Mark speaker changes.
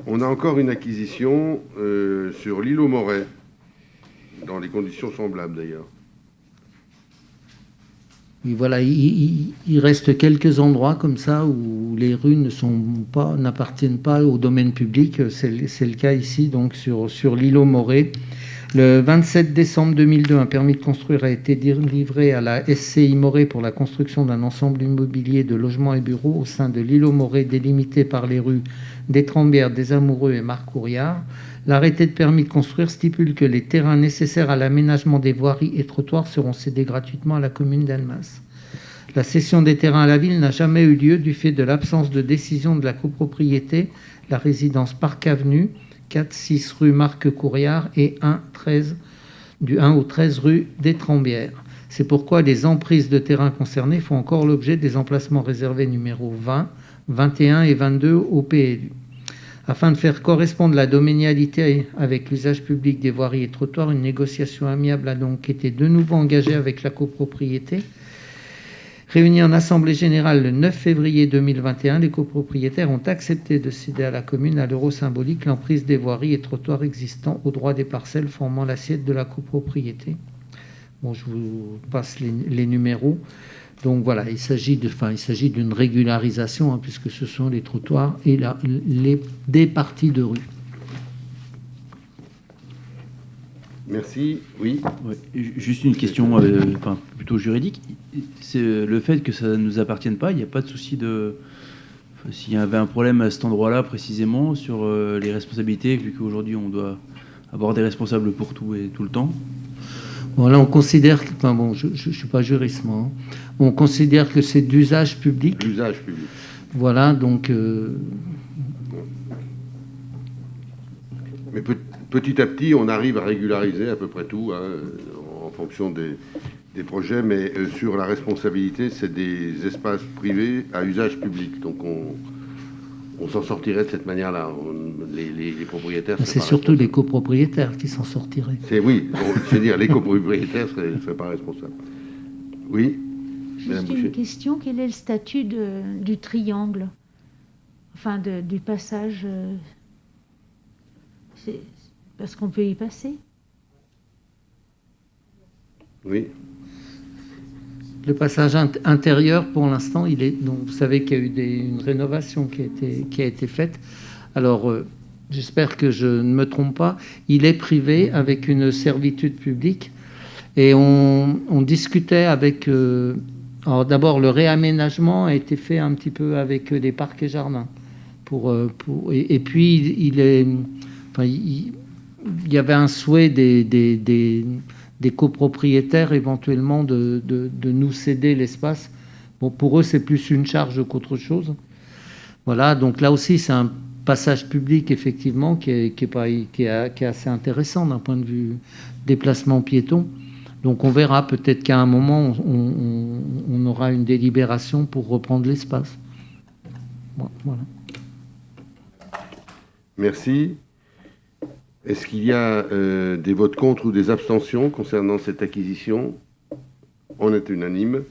Speaker 1: On a encore une acquisition sur l'île aux Morais, dans des conditions semblables d'ailleurs.
Speaker 2: Et voilà, il reste quelques endroits comme ça où les rues n'appartiennent pas au domaine public. C'est le cas ici, donc sur l'île aux Morais. Le 27 décembre 2002, un permis de construire a été livré à la SCI Moret pour la construction d'un ensemble immobilier de logements et bureaux au sein de l'île aux Morais, délimité par les rues des Trembières, des Amoureux et Marc Courriard. L'arrêté de permis de construire stipule que les terrains nécessaires à l'aménagement des voiries et trottoirs seront cédés gratuitement à la commune d'Annemasse. La cession des terrains à la ville n'a jamais eu lieu du fait de l'absence de décision de la copropriété. La résidence Parc Avenue, 4-6 rue Marc Courriard et 1-13, du 1 au 13 rue des Trembières. C'est pourquoi les emprises de terrain concernées font encore l'objet des emplacements réservés numéro 20, 21 et 22 au PLU. Afin de faire correspondre la domanialité avec l'usage public des voiries et trottoirs, une négociation amiable a donc été de nouveau engagée avec la copropriété. Réunis en assemblée générale le 9 février 2021, les copropriétaires ont accepté de céder à la commune à l'euro symbolique l'emprise des voiries et trottoirs existants au droit des parcelles formant l'assiette de la copropriété. Bon, je vous passe les numéros. Donc voilà, il s'agit d'une régularisation, puisque ce sont les trottoirs et des parties de rue.
Speaker 1: Merci. Oui.
Speaker 3: Ouais, juste une question plutôt juridique. C'est le fait que ça ne nous appartienne pas, il n'y a pas de souci de... S'il y avait un problème à cet endroit-là précisément sur les responsabilités, vu qu'aujourd'hui on doit avoir des responsables pour tout et tout le temps.
Speaker 2: Bon, là on considère que... Enfin bon, je ne suis pas juriste moi. Hein. On considère que c'est d'usage public.
Speaker 1: L'usage public.
Speaker 2: Voilà, donc...
Speaker 1: Mais petit à petit, on arrive à régulariser à peu près tout, hein, en fonction des projets, mais sur la responsabilité, c'est des espaces privés à usage public. Donc on s'en sortirait de cette manière-là. Les propriétaires...
Speaker 2: C'est surtout les copropriétaires qui s'en sortiraient.
Speaker 1: Oui, je veux dire, les copropriétaires ne seraient pas responsables. Oui.
Speaker 4: Juste une question, quel est le statut du triangle? Enfin, du passage... parce qu'on peut y passer.
Speaker 1: Oui.
Speaker 2: Le passage intérieur, pour l'instant, il est. Donc, vous savez qu'il y a eu une rénovation qui a été faite. Alors, j'espère que je ne me trompe pas. Il est privé avec une servitude publique. Et on discutait avec. Alors, d'abord, le réaménagement a été fait un petit peu avec les parcs et jardins. Et puis, il est. Enfin, il y avait un souhait des copropriétaires éventuellement de nous céder l'espace. Bon, pour eux, c'est plus une charge qu'autre chose. Voilà, donc là aussi, c'est un passage public, effectivement, qui est assez intéressant d'un point de vue déplacement piéton. Donc on verra, peut-être qu'à un moment, on aura une délibération pour reprendre l'espace. Voilà.
Speaker 1: Merci. Est-ce qu'il y a des votes contre ou des abstentions concernant cette acquisition? On est unanime.